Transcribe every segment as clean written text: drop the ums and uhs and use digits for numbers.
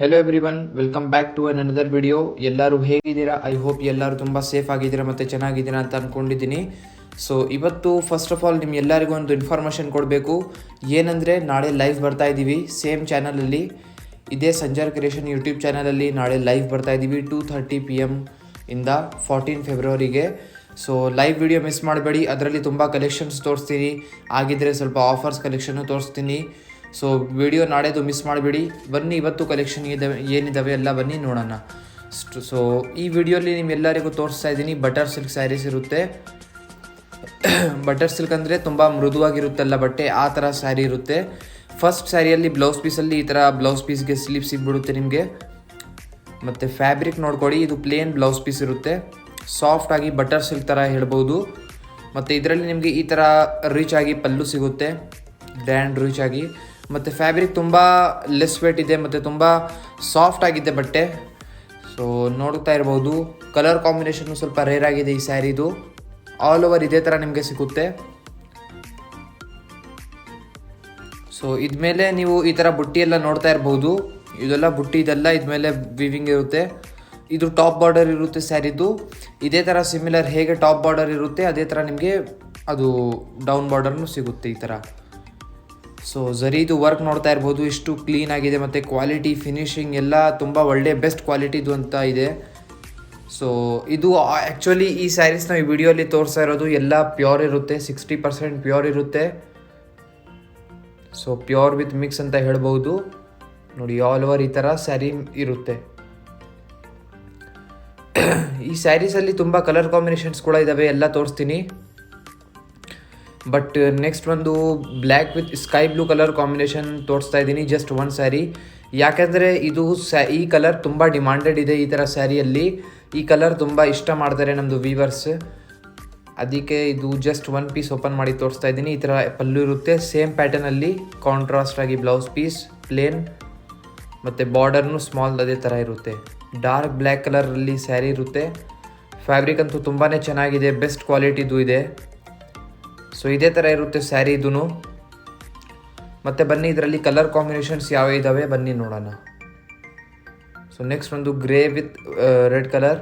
Hello everyone, welcome back to another video. ಎಲ್ಲರೂ ಹೇಗಿದ್ದೀರಾ? I hope ಎಲ್ಲರೂ ತುಂಬ ಸೇಫ್ ಆಗಿದ್ದೀರಾ ಮತ್ತು ಚೆನ್ನಾಗಿದ್ದೀರಾ ಅಂತ ಅಂದ್ಕೊಂಡಿದ್ದೀನಿ. ಸೊ ಇವತ್ತು ಫಸ್ಟ್ ಆಫ್ ಆಲ್ ಎಲ್ಲರಿಗೂ ಒಂದು ಇನ್ಫಾರ್ಮೇಷನ್ ಕೊಡಬೇಕು. ಏನಂದರೆ ನಾಳೆ ಲೈವ್ ಬರ್ತಾ ಇದ್ದೀವಿ ಸೇಮ್ ಚಾನಲಲ್ಲಿ, ಇದೇ ಸಂಜಾರ್ ಕ್ರಿಯೇಷನ್ ಯೂಟ್ಯೂಬ್ ಚಾನಲಲ್ಲಿ ನಾಳೆ ಲೈವ್ ಬರ್ತಾ ಇದ್ದೀವಿ 2:30 PM ಇಂದ 14 ಫೆಬ್ರವರಿಗೆ. ಸೊ ಲೈವ್ ವಿಡಿಯೋ ಮಿಸ್ ಮಾಡಬೇಡಿ. ಅದರಲ್ಲಿ ತುಂಬ ಕಲೆಕ್ಷನ್ಸ್ ತೋರಿಸ್ತೀನಿ, ಆಗಿದ್ದರೆ ಸ್ವಲ್ಪ ಆಫರ್ಸ್ ಕಲೆಕ್ಷನ್ನು ತೋರಿಸ್ತೀನಿ. ಸೊ ವಿಡಿಯೋ ನಾಳೆದು ಮಿಸ್ ಮಾಡಬೇಡಿ. ಬನ್ನಿ, ಇವತ್ತು ಕಲೆಕ್ಷನ್ ಏನಿದ್ದಾವೆ ಎಲ್ಲ ಬನ್ನಿ ನೋಡೋಣ. ಸೊ ಈ ವಿಡಿಯೋಲಿ ನಿಮ್ಮೆಲ್ಲರಿಗೂ ತೋರಿಸ್ತಾ ಇದ್ದೀನಿ ಬಟರ್ ಸಿಲ್ಕ್ ಸ್ಯಾರೀಸ್ ಇರುತ್ತೆ. ಬಟರ್ ಸಿಲ್ಕ್ ಅಂದರೆ ತುಂಬ ಮೃದುವಾಗಿರುತ್ತಲ್ಲ ಬಟ್ಟೆ, ಆ ಥರ ಸ್ಯಾರಿ ಇರುತ್ತೆ. ಫಸ್ಟ್ ಸ್ಯಾರಿಯಲ್ಲಿ ಬ್ಲೌಸ್ ಪೀಸಲ್ಲಿ ಈ ಥರ ಬ್ಲೌಸ್ ಪೀಸ್ಗೆ ಸ್ಲೀವ್ ಸಿಗ್ಬಿಡುತ್ತೆ ನಿಮಗೆ. ಮತ್ತು ಫ್ಯಾಬ್ರಿಕ್ ನೋಡ್ಕೊಳ್ಳಿ, ಇದು ಪ್ಲೇನ್ ಬ್ಲೌಸ್ ಪೀಸ್ ಇರುತ್ತೆ, ಸಾಫ್ಟಾಗಿ ಬಟರ್ ಸಿಲ್ಕ್ ಥರ ಹೇಳ್ಬೋದು. ಮತ್ತು ಇದರಲ್ಲಿ ನಿಮಗೆ ಈ ಥರ ರೀಚ್ ಆಗಿ ಪಲ್ಲು ಸಿಗುತ್ತೆ, ಗ್ರ್ಯಾಂಡ್ ರೀಚ್ ಆಗಿ. ಮತ್ತು ಫ್ಯಾಬ್ರಿಕ್ ತುಂಬ ಲೆಸ್ ವೇಟ್ ಇದೆ ಮತ್ತು ತುಂಬ ಸಾಫ್ಟ್ ಆಗಿದೆ ಬಟ್ಟೆ. ಸೊ ನೋಡ್ತಾ ಇರ್ಬೋದು, ಕಲರ್ ಕಾಂಬಿನೇಷನ್ನು ಸ್ವಲ್ಪ ರೇರ್ ಆಗಿದೆ ಈ ಸ್ಯಾರಿದು. ಆಲ್ ಓವರ್ ಇದೇ ಥರ ನಿಮಗೆ ಸಿಗುತ್ತೆ. ಸೊ ಇದ್ಮೇಲೆ ನೀವು ಈ ಥರ ಬುಟ್ಟಿ ಎಲ್ಲ ನೋಡ್ತಾ ಇರ್ಬೋದು, ಇದೆಲ್ಲ ಬುಟ್ಟಿ, ಇದೆಲ್ಲ ಇದ್ಮೇಲೆ ವಿವಿಂಗ್ ಇರುತ್ತೆ. ಇದು ಟಾಪ್ ಬಾರ್ಡರ್ ಇರುತ್ತೆ ಸ್ಯಾರಿದು. ಇದೇ ಥರ ಸಿಮಿಲರ್ ಹೇಗೆ ಟಾಪ್ ಬಾರ್ಡರ್ ಇರುತ್ತೆ ಅದೇ ಥರ ನಿಮಗೆ ಅದು ಡೌನ್ ಬಾರ್ಡರ್ನು ಸಿಗುತ್ತೆ ಈ ಥರ. ಸೊ ಝರೀದು ವರ್ಕ್ ನೋಡ್ತಾ ಇರ್ಬೋದು, ಇಷ್ಟು ಕ್ಲೀನ್ ಆಗಿದೆ ಮತ್ತು ಕ್ವಾಲಿಟಿ ಫಿನಿಶಿಂಗ್ ಎಲ್ಲ ತುಂಬ ಒಳ್ಳೆ ಬೆಸ್ಟ್ ಕ್ವಾಲಿಟಿದು ಅಂತ ಇದೆ. ಸೊ ಇದು ಆ್ಯಕ್ಚುಲಿ ಈ ಸ್ಯಾರೀಸ್ ನಾವು ಈ ವಿಡಿಯೋಲಿ ತೋರಿಸ್ತಾ ಇರೋದು ಎಲ್ಲ ಪ್ಯೂರ್ ಇರುತ್ತೆ, 60% ಪ್ಯೂರ್ ಇರುತ್ತೆ. ಸೊ ಪ್ಯೂರ್ ವಿತ್ ಮಿಕ್ಸ್ ಅಂತ ಹೇಳ್ಬೋದು. ನೋಡಿ, ಆಲ್ ಓವರ್ ಈ ಥರ ಸ್ಯಾರಿ ಇರುತ್ತೆ. ಈ ಸ್ಯಾರೀಸಲ್ಲಿ ತುಂಬ ಕಲರ್ ಕಾಂಬಿನೇಷನ್ಸ್ ಕೂಡ ಇದ್ದಾವೆ, ಎಲ್ಲ ತೋರಿಸ್ತೀನಿ. ಬಟ್ ನೆಕ್ಸ್ಟ್ ಒಂದು black with sky blue colour combination ತೋರಿಸ್ತಾ ಇದ್ದೀನಿ, ಜಸ್ಟ್ ಒಂದು ಸ್ಯಾರಿ. ಯಾಕೆಂದರೆ ಇದು ಈ ಕಲರ್ ತುಂಬ ಡಿಮಾಂಡೆಡ್ ಇದೆ. ಈ ಥರ ಸ್ಯಾರಿಯಲ್ಲಿ ಈ ಕಲರ್ ತುಂಬ ಇಷ್ಟ ಮಾಡ್ತಾರೆ ನಮ್ಮದು ವೀವರ್ಸ್, ಅದಕ್ಕೆ ಇದು ಜಸ್ಟ್ ಒನ್ ಪೀಸ್ ಓಪನ್ ಮಾಡಿ ತೋರಿಸ್ತಾ ಇದ್ದೀನಿ. ಈ ಥರ ಪಲ್ಲು ಇರುತ್ತೆ, ಸೇಮ್ ಪ್ಯಾಟರ್ನಲ್ಲಿ ಕಾಂಟ್ರಾಸ್ಟ್ ಆಗಿ ಬ್ಲೌಸ್ ಪೀಸ್ ಪ್ಲೇನ್ ಮತ್ತು ಬಾರ್ಡರ್ನು ಸ್ಮಾಲ್ ಅದೇ ಥರ ಇರುತ್ತೆ. ಡಾರ್ಕ್ ಬ್ಲ್ಯಾಕ್ ಕಲರಲ್ಲಿ ಸ್ಯಾರಿ ಇರುತ್ತೆ. ಫ್ಯಾಬ್ರಿಕ್ ಅಂತೂ ತುಂಬಾ ಚೆನ್ನಾಗಿದೆ, ಬೆಸ್ಟ್ ಕ್ವಾಲಿಟಿದು ಇದೆ. ಸೊ ಇದೇ ಥರ ಇರುತ್ತೆ ಸ್ಯಾರಿ ಇದೂ. ಮತ್ತು ಬನ್ನಿ ಇದರಲ್ಲಿ ಕಲರ್ ಕಾಂಬಿನೇಷನ್ಸ್ ಯಾವ ಇದ್ದಾವೆ ಬನ್ನಿ ನೋಡೋಣ. ಸೊ ನೆಕ್ಸ್ಟ್ ಒಂದು grey with red colour,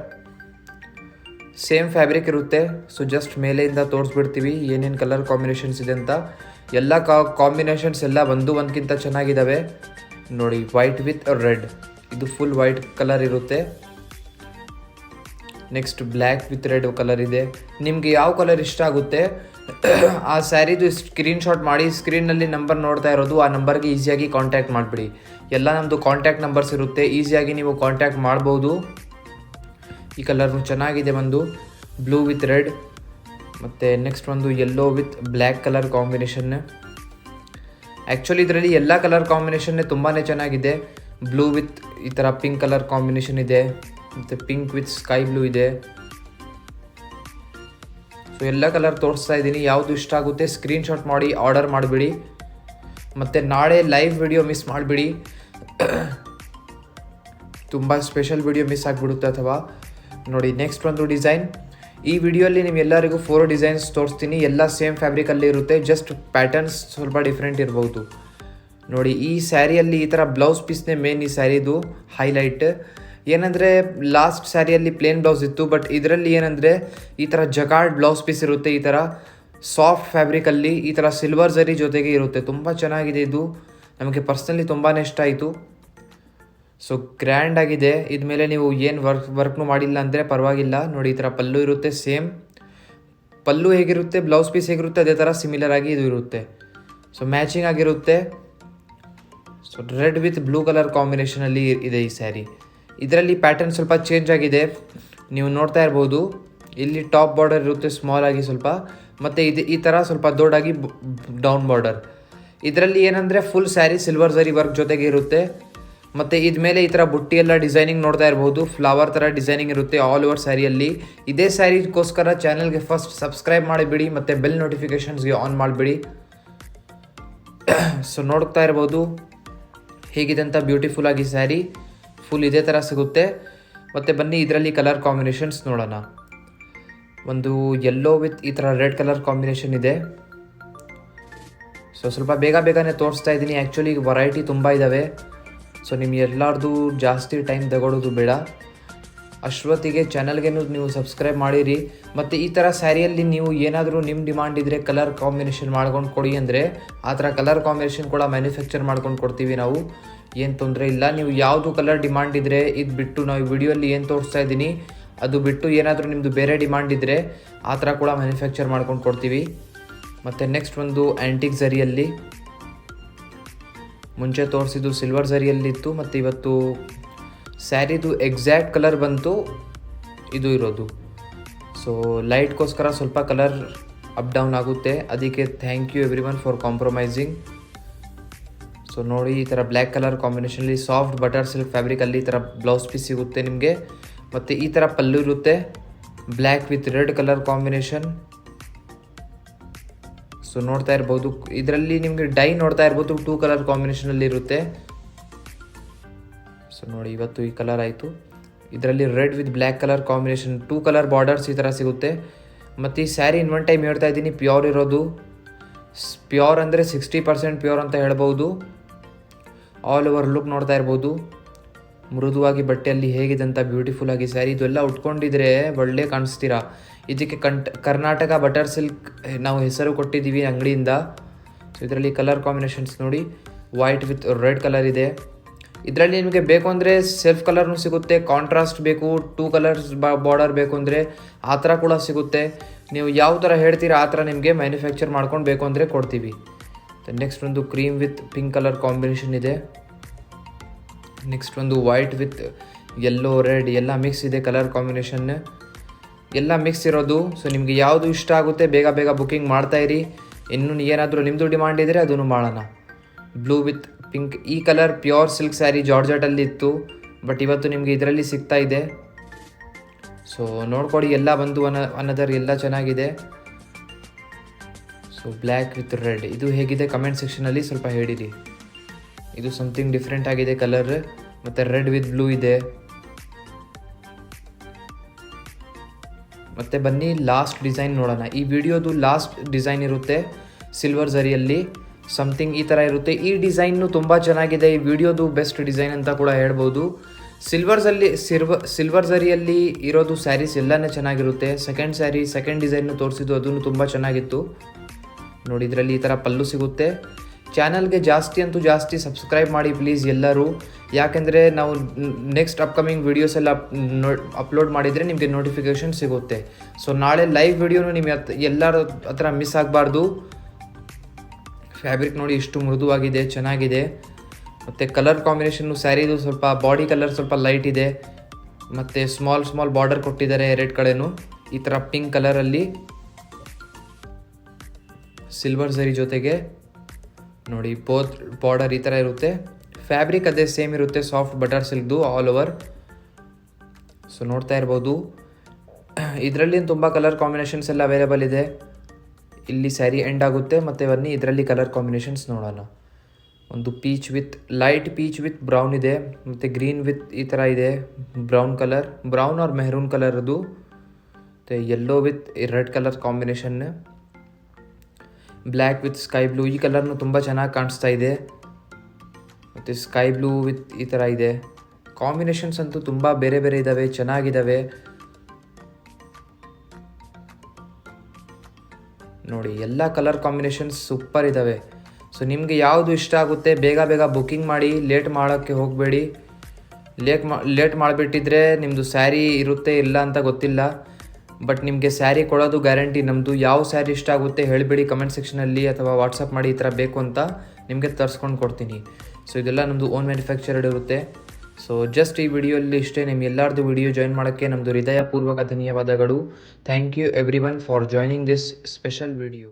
same fabric ಇರುತ್ತೆ. ಸೊ ಜಸ್ಟ್ ಮೇಲೆಯಿಂದ ತೋರಿಸ್ಬಿಡ್ತೀವಿ ಏನೇನು ಕಲರ್ ಕಾಂಬಿನೇಷನ್ಸ್ ಇದೆ ಅಂತ. ಎಲ್ಲ ಕಾಂಬಿನೇಷನ್ಸ್ ಎಲ್ಲ ಒಂದಕ್ಕಿಂತ ಚೆನ್ನಾಗಿದ್ದಾವೆ. ನೋಡಿ, ವೈಟ್ ವಿತ್ ರೆಡ್, ಇದು ಫುಲ್ ವೈಟ್ ಕಲರ್ ಇರುತ್ತೆ. Next black with red colour ಇದೆ. ನಿಮಗೆ ಯಾವ ಕಲರ್ ಇಷ್ಟ ಆಗುತ್ತೆ ಆ ಸ್ಯಾರಿದು ಸ್ಕ್ರೀನ್ಶಾಟ್ ಮಾಡಿ, ಸ್ಕ್ರೀನಲ್ಲಿ ನಂಬರ್ ನೋಡ್ತಾ ಇರೋದು ಆ ನಂಬರ್ಗೆ ಈಸಿಯಾಗಿ ಕಾಂಟ್ಯಾಕ್ಟ್ ಮಾಡಿಬಿಡಿ. ಎಲ್ಲ ನಮ್ಮದು ಕಾಂಟ್ಯಾಕ್ಟ್ ನಂಬರ್ಸ್ ಇರುತ್ತೆ, ಈಸಿಯಾಗಿ ನೀವು ಕಾಂಟ್ಯಾಕ್ಟ್ ಮಾಡ್ಬೋದು. ಈ ಕಲರ್ನು ಚೆನ್ನಾಗಿದೆ, ಒಂದು ಬ್ಲೂ ವಿತ್ ರೆಡ್. ಮತ್ತು ನೆಕ್ಸ್ಟ್ ಒಂದು yellow with black colour combination. Actually ಇದರಲ್ಲಿ ಎಲ್ಲ ಕಲರ್ ಕಾಂಬಿನೇಷನ್ನೇ ತುಂಬಾ ಚೆನ್ನಾಗಿದೆ. ಬ್ಲೂ ವಿತ್ ಈ ಥರ ಪಿಂಕ್ ಕಲರ್ ಕಾಂಬಿನೇಷನ್ ಇದೆ, ಮತ್ತು ಪಿಂಕ್ ವಿತ್ ಸ್ಕೈ ಬ್ಲೂ ಇದೆ. ಸೊ ಎಲ್ಲ ಕಲರ್ ತೋರಿಸ್ತಾ ಇದ್ದೀನಿ, ಯಾವುದು ಇಷ್ಟ ಆಗುತ್ತೆ ಸ್ಕ್ರೀನ್ಶಾಟ್ ಮಾಡಿ ಆರ್ಡರ್ ಮಾಡಿಬಿಡಿ. ಮತ್ತು ನಾಳೆ ಲೈವ್ ವಿಡಿಯೋ ಮಿಸ್ ಮಾಡಿಬಿಡಿ, ತುಂಬ ಸ್ಪೆಷಲ್ ವಿಡಿಯೋ ಮಿಸ್ ಆಗಿಬಿಡುತ್ತೆ ಅಥವಾ. ನೋಡಿ, ನೆಕ್ಸ್ಟ್ ಒಂದು ಡಿಸೈನ್. ಈ ವಿಡಿಯೋಲಿ ನಿಮ್ಮೆಲ್ಲರಿಗೂ 4 ಡಿಸೈನ್ಸ್ ತೋರಿಸ್ತೀನಿ, ಎಲ್ಲ ಸೇಮ್ ಫ್ಯಾಬ್ರಿಕಲ್ಲಿ ಇರುತ್ತೆ, ಜಸ್ಟ್ ಪ್ಯಾಟರ್ನ್ಸ್ ಸ್ವಲ್ಪ ಡಿಫ್ರೆಂಟ್ ಇರ್ಬೋದು. ನೋಡಿ, ಈ ಸ್ಯಾರಿಯಲ್ಲಿ ಈ ಥರ ಬ್ಲೌಸ್ ಪೀಸ್ನೇ ಮೇನ್ ಈ ಸ್ಯಾರಿದು ಹೈಲೈಟ್. ಏನಂದರೆ ಲಾಸ್ಟ್ ಸ್ಯಾರಿಯಲ್ಲಿ ಪ್ಲೇನ್ ಬ್ಲೌಸ್ ಇತ್ತು, ಬಟ್ ಇದರಲ್ಲಿ ಏನಂದರೆ ಈ ಥರ ಜಕಾರ್ಡ್ ಬ್ಲೌಸ್ ಪೀಸ್ ಇರುತ್ತೆ. ಈ ಥರ ಸಾಫ್ಟ್ ಫ್ಯಾಬ್ರಿಕಲ್ಲಿ ಈ ಥರ ಸಿಲ್ವರ್ ಝರಿ ಜೊತೆಗೆ ಇರುತ್ತೆ. ತುಂಬ ಚೆನ್ನಾಗಿದೆ ಇದು, ನಮಗೆ ಪರ್ಸ್ನಲಿ ತುಂಬಾ ಇಷ್ಟ ಆಯಿತು. ಸೊ ಗ್ರ್ಯಾಂಡ್ ಆಗಿದೆ. ಇದ್ಮೇಲೆ ನೀವು ಏನು ವರ್ಕ್ನು ಮಾಡಿಲ್ಲ ಅಂದರೆ ಪರವಾಗಿಲ್ಲ. ನೋಡಿ, ಈ ಥರ ಪಲ್ಲು ಇರುತ್ತೆ, ಸೇಮ್ ಪಲ್ಲು ಹೇಗಿರುತ್ತೆ ಬ್ಲೌಸ್ ಪೀಸ್ ಹೇಗಿರುತ್ತೆ ಅದೇ ಥರ ಸಿಮಿಲರ್ ಆಗಿ ಇದು ಇರುತ್ತೆ. ಸೊ ಮ್ಯಾಚಿಂಗ್ ಆಗಿರುತ್ತೆ. So red with blue colour ಕಾಂಬಿನೇಷನಲ್ಲಿ ಇದೆ ಈ ಸ್ಯಾರಿ. ಇದರಲ್ಲಿ ಪ್ಯಾಟರ್ನ್ ಸ್ವಲ್ಪ ಚೇಂಜ್ ಆಗಿದೆ, ನೀವು ನೋಡ್ತಾ ಇರ್ಬೋದು. ಇಲ್ಲಿ ಟಾಪ್ ಬಾರ್ಡರ್ ಇರುತ್ತೆ ಸ್ಮಾಲ್ ಆಗಿ ಸ್ವಲ್ಪ, ಮತ್ತು ಈ ಥರ ಸ್ವಲ್ಪ ದೊಡ್ಡಾಗಿ ಡೌನ್ ಬಾರ್ಡರ್. ಇದರಲ್ಲಿ ಏನಂದರೆ ಫುಲ್ ಸ್ಯಾರಿ ಸಿಲ್ವರ್ ಝರಿ ವರ್ಕ್ ಜೊತೆಗೆ ಇರುತ್ತೆ. ಮತ್ತು ಇದ್ಮೇಲೆ ಈ ಥರ ಬುಟ್ಟಿ ಎಲ್ಲ ಡಿಸೈನಿಂಗ್ ನೋಡ್ತಾ ಇರ್ಬೋದು, ಫ್ಲವರ್ ಥರ ಡಿಸೈನಿಂಗ್ ಇರುತ್ತೆ ಆಲ್ ಓವರ್ ಸ್ಯಾರಿಯಲ್ಲಿ. ಇದೇ ಸ್ಯಾರಿಗೋಸ್ಕರ ಚಾನಲ್ಗೆ ಫಸ್ಟ್ ಸಬ್ಸ್ಕ್ರೈಬ್ ಮಾಡಿಬಿಡಿ ಮತ್ತು ಬೆಲ್ ನೋಟಿಫಿಕೇಷನ್ಸ್ಗೆ ಆನ್ ಮಾಡಿಬಿಡಿ. ಸೊ ನೋಡ್ತಾ ಇರ್ಬೋದು ಹೇಗಿದೆ ಅಂತ, ಬ್ಯೂಟಿಫುಲ್ ಆಗಿ ಸ್ಯಾರಿ ಫುಲ್ ಇದೇ ಥರ ಸಿಗುತ್ತೆ. ಮತ್ತು ಬನ್ನಿ ಇದರಲ್ಲಿ ಕಲರ್ ಕಾಂಬಿನೇಷನ್ಸ್ ನೋಡೋಣ. ಒಂದು ಯೆಲ್ಲೋ ವಿತ್ ಈ ಥರ ರೆಡ್ ಕಲರ್ ಕಾಂಬಿನೇಷನ್ ಇದೆ. ಸೊ ಸ್ವಲ್ಪ ಬೇಗನೆ ತೋರಿಸ್ತಾ ಇದ್ದೀನಿ, ಆ್ಯಕ್ಚುಲಿ ವೆರೈಟಿ ತುಂಬ ಇದ್ದಾವೆ. ಸೊ ನಿಮ್ಗೆ ಎಲ್ಲರದು ಜಾಸ್ತಿ ಟೈಮ್ ತಗೊಳ್ಳೋದು ಬೇಡ. ಅಷ್ಟೊತ್ತಿಗೆ ಚಾನಲ್ಗೆ ನೀವು ಸಬ್ಸ್ಕ್ರೈಬ್ ಮಾಡಿರಿ. ಮತ್ತು ಈ ಥರ ಸ್ಯಾರಿಯಲ್ಲಿ ನೀವು ಏನಾದರೂ ನಿಮ್ಮ ಡಿಮಾಂಡ್ ಇದ್ದರೆ ಕಲರ್ ಕಾಂಬಿನೇಷನ್ ಮಾಡ್ಕೊಂಡು ಕೊಡಿ ಅಂದರೆ ಆ ಥರ ಕಲರ್ ಕಾಂಬಿನೇಷನ್ ಕೂಡ ಮ್ಯಾನುಫ್ಯಾಕ್ಚರ್ ಮಾಡ್ಕೊಂಡು ಕೊಡ್ತೀವಿ ನಾವು. ಏನು ತೊಂದರೆ ಇಲ್ಲ. ನೀವು ಯಾವುದು ಕಲರ್ ಡಿಮಾಂಡ್ ಇದ್ದರೆ ಇದು ಬಿಟ್ಟು ನಾವು ವಿಡಿಯೋಲ್ಲಿ ಏನು ತೋರಿಸ್ತಾ ಇದ್ದೀನಿ ಅದು ಬಿಟ್ಟು ಏನಾದರೂ ನಿಮ್ಮದು ಬೇರೆ ಡಿಮಾಂಡ್ ಇದ್ದರೆ ಆ ಥರ ಕೂಡ ಮ್ಯಾನುಫ್ಯಾಕ್ಚರ್ ಮಾಡ್ಕೊಂಡು ಕೊಡ್ತೀವಿ. ಮತ್ತು ನೆಕ್ಸ್ಟ್ ಒಂದು ಆ್ಯಂಟಿಕ್ ಝರಿಯಲ್ಲಿ, ಮುಂಚೆ ತೋರಿಸಿದ್ದು ಸಿಲ್ವರ್ ಝರಿಯಲ್ಲಿತ್ತು ಮತ್ತು ಇವತ್ತು ಸ್ಯಾರಿದು ಎಕ್ಸಾಕ್ಟ್ ಕಲರ್ ಬಂತು ಇದು ಇರೋದು. ಸೊ ಲೈಟ್ಗೋಸ್ಕರ ಸ್ವಲ್ಪ ಕಲರ್ ಅಪ್ ಡೌನ್ ಆಗುತ್ತೆ, ಅದಕ್ಕೆ thank you everyone for compromising. So ನೋಡಿ, ಈ ಥರ ಬ್ಲ್ಯಾಕ್ ಕಲರ್ ಕಾಂಬಿನೇಷನಲ್ಲಿ ಸಾಫ್ಟ್ ಬಟರ್ ಸಿಲ್ಕ್ ಫ್ಯಾಬ್ರಿಕಲ್ಲಿ ಈ ಥರ ಬ್ಲೌಸ್ ಪೀಸ್ ಸಿಗುತ್ತೆ ನಿಮಗೆ. ಮತ್ತು ಈ ಥರ ಪಲ್ಲು ಇರುತ್ತೆ, black with red colour combination. So ನೋಡ್ತಾ ಇರ್ಬೋದು, ಇದರಲ್ಲಿ ನಿಮಗೆ ಡೈ ನೋಡ್ತಾ ಇರ್ಬೋದು 2 ಕಲರ್ ಕಾಂಬಿನೇಷನಲ್ಲಿ ಇರುತ್ತೆ. ಸೊ ನೋಡಿ, ಇವತ್ತು ಈ ಕಲರ್ ಆಯಿತು. ಇದರಲ್ಲಿ red with black colour combination 2 colour borders ಈ ಥರ ಸಿಗುತ್ತೆ. ಮತ್ತು ಈ ಸ್ಯಾರಿ ಇನ್ ಒನ್ ಟೈಮ್ ಹೇಳ್ತಾ ಇದ್ದೀನಿ, ಪ್ಯೂರ್ ಇರೋದು. ಪ್ಯೂರ್ ಅಂದರೆ 60% ಪ್ಯೂರ್ ಅಂತ ಹೇಳ್ಬೋದು. ಆಲ್ ಓವರ್ ಲುಕ್ ನೋಡ್ತಾ ಇರ್ಬೋದು, ಮೃದುವಾಗಿ ಬಟ್ಟೆಯಲ್ಲಿ ಹೇಗಿದೆ ಅಂತ ಬ್ಯೂಟಿಫುಲ್ ಆಗಿ ಸ್ಯಾರಿ. ಇದೆಲ್ಲ ಉಟ್ಕೊಂಡಿದ್ರೆ ಒಳ್ಳೆ ಕಾಣಿಸ್ತೀರಾ. ಇದಕ್ಕೆ ಕರ್ನಾಟಕ ಬಟರ್ ಸಿಲ್ಕ್ ನಾವು ಹೆಸರು ಕೊಟ್ಟಿದ್ದೀವಿ ಅಂಗಡಿಯಿಂದ. ಸೊ ಇದರಲ್ಲಿ ಕಲರ್ ಕಾಂಬಿನೇಷನ್ಸ್ ನೋಡಿ, ವೈಟ್ ವಿತ್ ರೆಡ್ ಕಲರ್ ಇದೆ. ಇದರಲ್ಲಿ ನಿಮಗೆ ಬೇಕು ಅಂದರೆ ಸೆಲ್ಫ್ ಕಲರ್ನೂ ಸಿಗುತ್ತೆ, ಕಾಂಟ್ರಾಸ್ಟ್ ಬೇಕು 2 ಕಲರ್ಸ್ ಬಾರ್ಡರ್ ಬೇಕು ಅಂದರೆ ಆ ಥರ ಕೂಡ ಸಿಗುತ್ತೆ. ನೀವು ಯಾವ ಥರ ಹೇಳ್ತೀರಾ ಆ ಥರ ನಿಮಗೆ ಮ್ಯಾನುಫ್ಯಾಕ್ಚರ್ ಮಾಡ್ಕೊಂಡು ಬೇಕು ಅಂದರೆ ಕೊಡ್ತೀವಿ. ನೆಕ್ಸ್ಟ್ ಒಂದು cream with pink colour combination ಇದೆ. ನೆಕ್ಸ್ಟ್ ಒಂದು ವೈಟ್ ವಿತ್ ಯೆಲ್ಲೋ ರೆಡ್ ಎಲ್ಲ ಮಿಕ್ಸ್ ಇದೆ ಕಲರ್ ಕಾಂಬಿನೇಷನ್, ಎಲ್ಲ ಮಿಕ್ಸ್ ಇರೋದು. ಸೊ ನಿಮಗೆ ಯಾವುದು ಇಷ್ಟ ಆಗುತ್ತೆ ಬೇಗ ಬೇಗ ಬುಕ್ಕಿಂಗ್ ಮಾಡ್ತಾಯಿರಿ. ಇನ್ನೂ ಏನಾದರೂ ನಿಮ್ಮದು ಡಿಮಾಂಡ್ ಇದ್ದರೆ ಅದನ್ನು ಮಾಡೋಣ. ಬ್ಲೂ ವಿತ್ ಪಿಂಕ್, ಈ ಕಲರ್ ಪ್ಯೂರ್ ಸಿಲ್ಕ್ ಸ್ಯಾರಿ ಜಾರ್ಜೆಟಲ್ಲಿ ಇತ್ತು, ಬಟ್ ಇವತ್ತು ನಿಮಗೆ ಇದರಲ್ಲಿ ಸಿಗ್ತಾ ಇದೆ. ಸೊ ನೋಡ್ಕೊಡಿ, ಎಲ್ಲ ಬಂದು ಅನದರ್ ಎಲ್ಲ ಚೆನ್ನಾಗಿದೆ. ಸೊ ಬ್ಲ್ಯಾಕ್ ವಿತ್ ರೆಡ್ ಇದು ಹೇಗಿದೆ ಕಮೆಂಟ್ ಸೆಕ್ಷನಲ್ಲಿ ಸ್ವಲ್ಪ ಹೇಳಿರಿ. ಇದು ಸಮಥಿಂಗ್ ಡಿಫ್ರೆಂಟ್ ಆಗಿದೆ ಕಲರ್. ಮತ್ತು ರೆಡ್ ವಿತ್ ಬ್ಲೂ ಇದೆ. ಮತ್ತು ಬನ್ನಿ ಲಾಸ್ಟ್ ಡಿಸೈನ್ ನೋಡೋಣ. ಈ ವಿಡಿಯೋದು ಲಾಸ್ಟ್ ಡಿಸೈನ್ ಇರುತ್ತೆ ಸಿಲ್ವರ್ ಝರಿಯಲ್ಲಿ, ಸಮಥಿಂಗ್ ಈ ಥರ ಇರುತ್ತೆ. ಈ ಡಿಸೈನ್ನು ತುಂಬ ಚೆನ್ನಾಗಿದೆ, ಈ ವಿಡಿಯೋದು ಬೆಸ್ಟ್ ಡಿಸೈನ್ ಅಂತ ಕೂಡ ಹೇಳ್ಬೋದು. ಸಿಲ್ವರ್ ಝರಿಯಲ್ಲಿ ಇರೋದು ಸ್ಯಾರೀಸ್ ಎಲ್ಲನೇ ಚೆನ್ನಾಗಿರುತ್ತೆ. ಸೆಕೆಂಡ್ ಡಿಸೈನ್ನು ತೋರಿಸಿದ್ದು ಅದನ್ನು ತುಂಬ ಚೆನ್ನಾಗಿತ್ತು ನೋಡಿ. ಇದರಲ್ಲಿ ಈ ಥರ ಪಲ್ಲು ಸಿಗುತ್ತೆ. ಚಾನಲ್ಗೆ ಜಾಸ್ತಿ ಸಬ್ಸ್ಕ್ರೈಬ್ ಮಾಡಿ ಪ್ಲೀಸ್ ಎಲ್ಲರೂ, ಯಾಕೆಂದರೆ ನಾವು ನೆಕ್ಸ್ಟ್ ಅಪ್ಕಮಿಂಗ್ ವೀಡಿಯೋಸ್ ಎಲ್ಲ ಅಪ್ಲೋಡ್ ಮಾಡಿದರೆ ನಿಮಗೆ ನೋಟಿಫಿಕೇಷನ್ ಸಿಗುತ್ತೆ. ಸೊ ನಾಳೆ ಲೈವ್ ವಿಡಿಯೋನು ನಿಮಗೆ ಎಲ್ಲರ ಹತ್ರ ಮಿಸ್ ಆಗಬಾರ್ದು. ಫ್ಯಾಬ್ರಿಕ್ ನೋಡಿ ಎಷ್ಟು ಮೃದುವಾಗಿದೆ, ಚೆನ್ನಾಗಿದೆ. ಮತ್ತು ಕಲರ್ ಕಾಂಬಿನೇಷನ್ನು ಸ್ಯಾರಿದು ಸ್ವಲ್ಪ ಬಾಡಿ ಕಲರ್ ಸ್ವಲ್ಪ ಲೈಟ್ ಇದೆ. ಮತ್ತು ಸ್ಮಾಲ್ ಬಾರ್ಡರ್ ಕೊಟ್ಟಿದ್ದಾರೆ ಎರಡು ಕಡೆನೂ. ಈ ಥರ ಪಿಂಕ್ ಕಲರಲ್ಲಿ ಸಿಲ್ವರ್ ಝರಿ ಜೊತೆಗೆ ನೋಡಿ ಬೋತ್ ಬಾರ್ಡರ್ ಈ ಥರ ಇರುತ್ತೆ. ಫ್ಯಾಬ್ರಿಕ್ ಅದೇ ಸೇಮ್ ಇರುತ್ತೆ, ಸಾಫ್ಟ್ ಬಟರ್ ಸಿಲ್ಕ್ದು ಆಲ್ ಓವರ್. ಸೊ ನೋಡ್ತಾ ಇರ್ಬೋದು, ಇದರಲ್ಲಿ ತುಂಬ ಕಲರ್ ಕಾಂಬಿನೇಷನ್ಸ್ ಎಲ್ಲ ಅವೈಲೇಬಲ್ ಇದೆ. ಇಲ್ಲಿ ಸ್ಯಾರಿ ಎಂಡ್ ಆಗುತ್ತೆ. ಮತ್ತು ಬನ್ನಿ ಇದರಲ್ಲಿ ಕಲರ್ ಕಾಂಬಿನೇಷನ್ಸ್ ನೋಡೋಣ. ಒಂದು ಲೈಟ್ ಪೀಚ್ ವಿತ್ ಬ್ರೌನ್ ಇದೆ, ಮತ್ತು ಗ್ರೀನ್ ವಿತ್ ಈ ಥರ ಇದೆ ಬ್ರೌನ್ ಆರ್ ಮೆಹರೂನ್ ಕಲರ್ ಅದು. ಮತ್ತು yellow with red colour combination, black with sky blue, ಈ ಕಲರ್ನು ತುಂಬ ಚೆನ್ನಾಗಿ ಕಾಣಿಸ್ತಾ ಇದೆ. ಮತ್ತು ಸ್ಕೈ ಬ್ಲೂ ವಿತ್ ಈ ಥರ ಇದೆ. ಕಾಂಬಿನೇಷನ್ಸ್ ಅಂತೂ ತುಂಬ ಬೇರೆ ಇದ್ದಾವೆ, ಚೆನ್ನಾಗಿದ್ದಾವೆ ನೋಡಿ. ಎಲ್ಲ ಕಲರ್ ಕಾಂಬಿನೇಷನ್ಸ್ ಸೂಪರ್ ಇದ್ದಾವೆ. ಸೊ ನಿಮಗೆ ಯಾವುದು ಇಷ್ಟ ಆಗುತ್ತೆ ಬೇಗ ಬುಕ್ಕಿಂಗ್ ಮಾಡಿ, ಲೇಟ್ ಮಾಡೋಕ್ಕೆ ಹೋಗಬೇಡಿ. ಲೇಟ್ ಮಾಡಿಬಿಟ್ಟಿದ್ರೆ ನಿಮ್ಮದು ಸ್ಯಾರಿ ಇರುತ್ತೆ ಇಲ್ಲ ಅಂತ ಗೊತ್ತಿಲ್ಲ. ಬಟ್ ನಿಮಗೆ ಸ್ಯಾರಿ ಕೊಡೋದು ಗ್ಯಾರಂಟಿ ನಮ್ಮದು. ಯಾವ ಸ್ಯಾರಿ ಇಷ್ಟ ಆಗುತ್ತೆ ಹೇಳಿಬಿಡಿ ಕಮೆಂಟ್ ಸೆಕ್ಷನಲ್ಲಿ, ಅಥವಾ ವಾಟ್ಸಪ್ ಮಾಡಿ ಈ ಥರ ಬೇಕು ಅಂತ ನಿಮಗೆ ತರಿಸ್ಕೊಂಡು ಕೊಡ್ತೀನಿ. ಸೊ ಇದೆಲ್ಲ ನಮ್ಮದು ಓನ್ ಮ್ಯಾನುಫ್ಯಾಕ್ಚರ್ಡ್ ಇರುತ್ತೆ. ಸೊ ಜಸ್ಟ್ ಈ ವಿಡಿಯೋಲ್ಲಿ ಇಷ್ಟೇ. ನಿಮ್ಮ ಎಲ್ಲರದು ವಿಡಿಯೋ ಜಾಯಿನ್ ಮಾಡೋಕ್ಕೆ ನಮ್ಮದು ಹೃದಯಪೂರ್ವಕ ಧನ್ಯವಾದಗಳು. Thank you everyone for joining this special video.